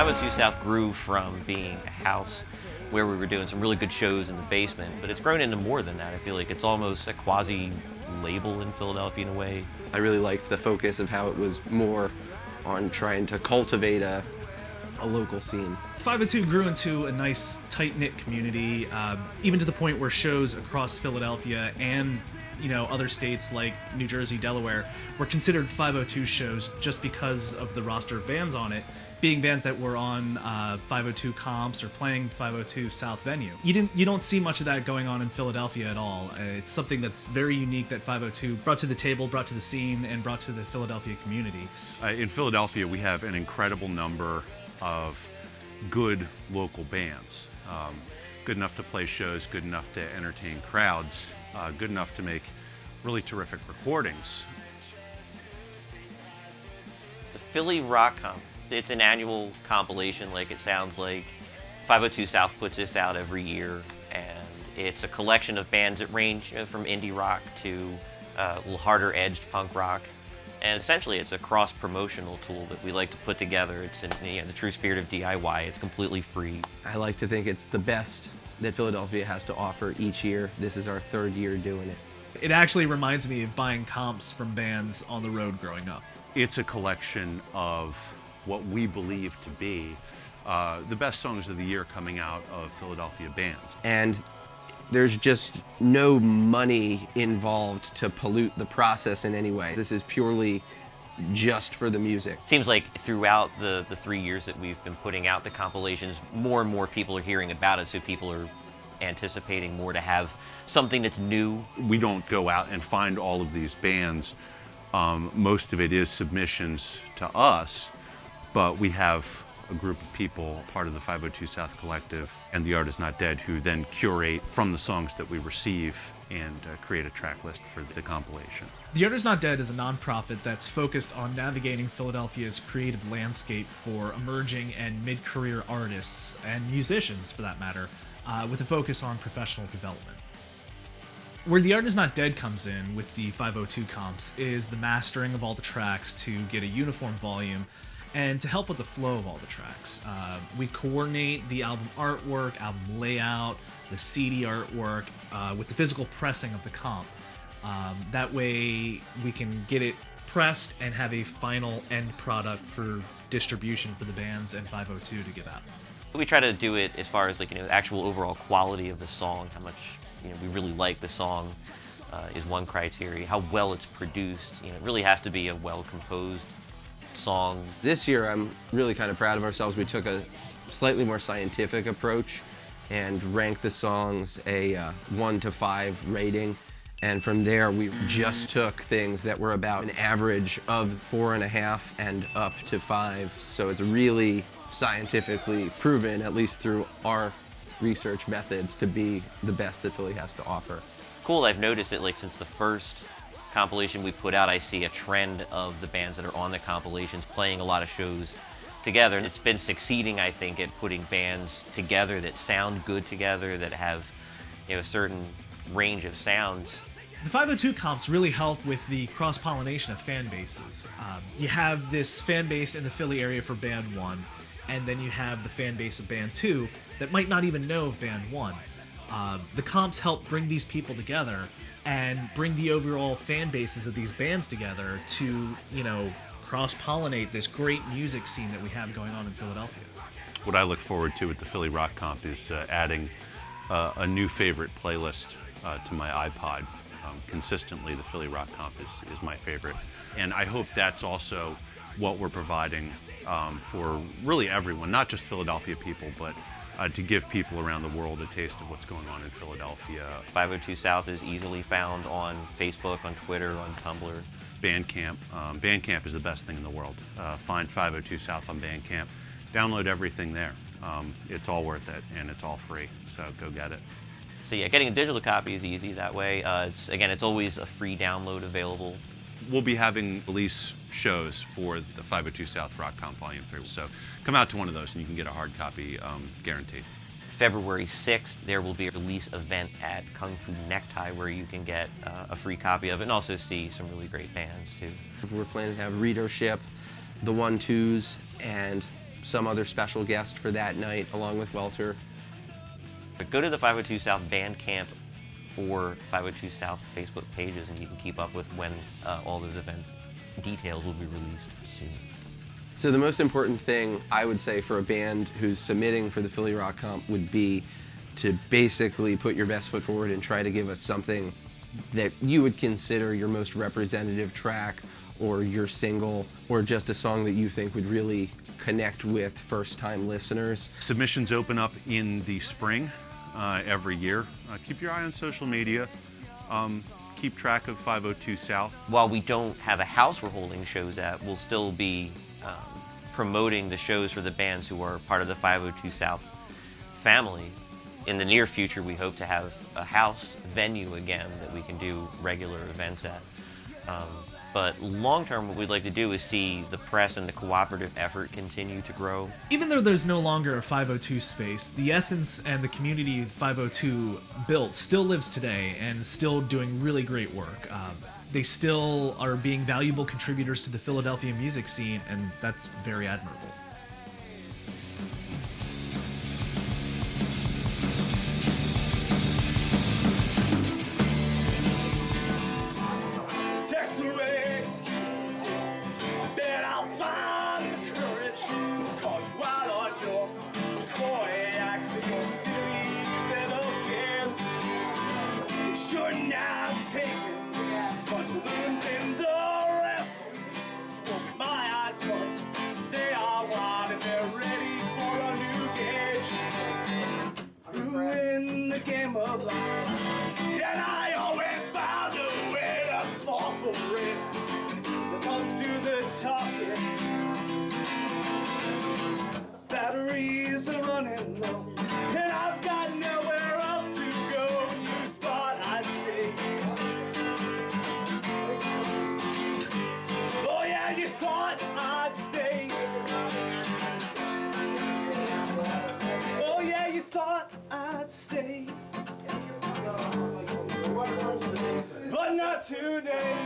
502 South grew from being a house where we were doing some really good shows in the basement, but it's grown into more than that. I feel like it's almost a quasi-label in Philadelphia in a way. I really liked the focus of how it was more on trying to cultivate a local scene. 502 grew into a nice, tight-knit community, even to the point where shows across Philadelphia and other states like New Jersey, Delaware, were considered 502 shows just because of the roster of bands on it, being bands that were on 502 comps or playing 502 South venue. You don't see much of that going on in Philadelphia at all. It's something that's very unique that 502 brought to the table, brought to the scene, and brought to the Philadelphia community. In Philadelphia, we have an incredible number of good local bands. Good enough to play shows, good enough to entertain crowds, good enough to make really terrific recordings. The Philly Rock Comp, it's an annual compilation, like it sounds like. 502 South puts this out every year, and it's a collection of bands that range from indie rock to a little harder edged punk rock. And essentially, it's a cross-promotional tool that we like to put together. It's in the true spirit of DIY. It's completely free. I like to think it's the best that Philadelphia has to offer each year. This is our third year doing it. It actually reminds me of buying comps from bands on the road growing up. It's a collection of what we believe to be the best songs of the year coming out of Philadelphia bands. And there's just no money involved to pollute the process in any way. This is purely just for the music. Seems like throughout the 3 years that we've been putting out the compilations, more and more people are hearing about it, so people are anticipating more to have something that's new. We don't go out and find all of these bands. Most of it is submissions to us, but we have a group of people, part of the 502 South Collective and The Art Is Not Dead, who then curate from the songs that we receive and create a track list for the compilation. The Art Is Not Dead is a nonprofit that's focused on navigating Philadelphia's creative landscape for emerging and mid-career artists and musicians, for that matter, with a focus on professional development. Where The Art Is Not Dead comes in with the 502 comps is the mastering of all the tracks to get a uniform volume and to help with the flow of all the tracks. We coordinate the album artwork, album layout, the CD artwork with the physical pressing of the comp. That way we can get it pressed and have a final end product for distribution for the bands and 502 to give out. We try to do it as far as the actual overall quality of the song, how much we really like the song is one criteria. How well it's produced, it really has to be a well-composed song. This year I'm really kind of proud of ourselves. We took a slightly more scientific approach and ranked the songs a 1 to 5 rating. And from there we just took things that were about an average of 4.5 and up to 5. So it's really scientifically proven, at least through our research methods, to be the best that Philly has to offer. Cool, I've noticed that since the first compilation we put out, I see a trend of the bands that are on the compilations playing a lot of shows together. And it's been succeeding, I think, at putting bands together that sound good together, that have a certain range of sounds. The 502 comps really help with the cross-pollination of fan bases. You have this fan base in the Philly area for Band 1, and then you have the fan base of Band 2 that might not even know of Band 1. The comps help bring these people together and bring the overall fan bases of these bands together to, cross-pollinate this great music scene that we have going on in Philadelphia. What I look forward to with the Philly Rock Comp is adding a new favorite playlist to my iPod. Consistently, the Philly Rock Comp is my favorite. And I hope that's also what we're providing for really everyone, not just Philadelphia people, but to give people around the world a taste of what's going on in Philadelphia. 502 South is easily found on Facebook, on Twitter, on Tumblr. Bandcamp. Bandcamp is the best thing in the world. Find 502 South on Bandcamp. Download everything there. It's all worth it, and it's all free, so go get it. So yeah, getting a digital copy is easy that way. It's always a free download available. We'll be having release shows for the 502 South Rock Comp Volume 3, so come out to one of those and you can get a hard copy guaranteed. February 6th, there will be a release event at Kung Fu Necktie where you can get a free copy of it and also see some really great bands too. We're planning to have readership, the 1-2s, and some other special guest for that night along with Welter. But go to the 502 South Bandcamp or 502 South Facebook pages, and you can keep up with when all those event details will be released soon. So the most important thing I would say for a band who's submitting for the Philly Rock Comp would be to basically put your best foot forward and try to give us something that you would consider your most representative track or your single or just a song that you think would really connect with first-time listeners. Submissions open up in the spring every year. Keep your eye on social media. Keep track of 502 South. While we don't have a house we're holding shows at, we'll still be promoting the shows for the bands who are part of the 502 South family. In the near future, we hope to have a house venue again that we can do regular events at. But long term, what we'd like to do is see the press and the cooperative effort continue to grow. Even though there's no longer a 502 space, the essence and the community 502 built still lives today and still doing really great work. They still are being valuable contributors to the Philadelphia music scene, and that's very admirable. Text away excuse that I'll find the courage to call you out on your coy acts and your silly little games. Shouldn't have taken balloons in the refuse to open my eyes, but they are wide and they're ready for a new gauge. Ruin the game of life, and I always found a way to fall for it. The thumbs do the talking, batteries are running low, and I've got nowhere else to go. You thought I'd stay. Oh yeah, you thought I'd stay. Oh yeah, you thought I'd stay. But not today.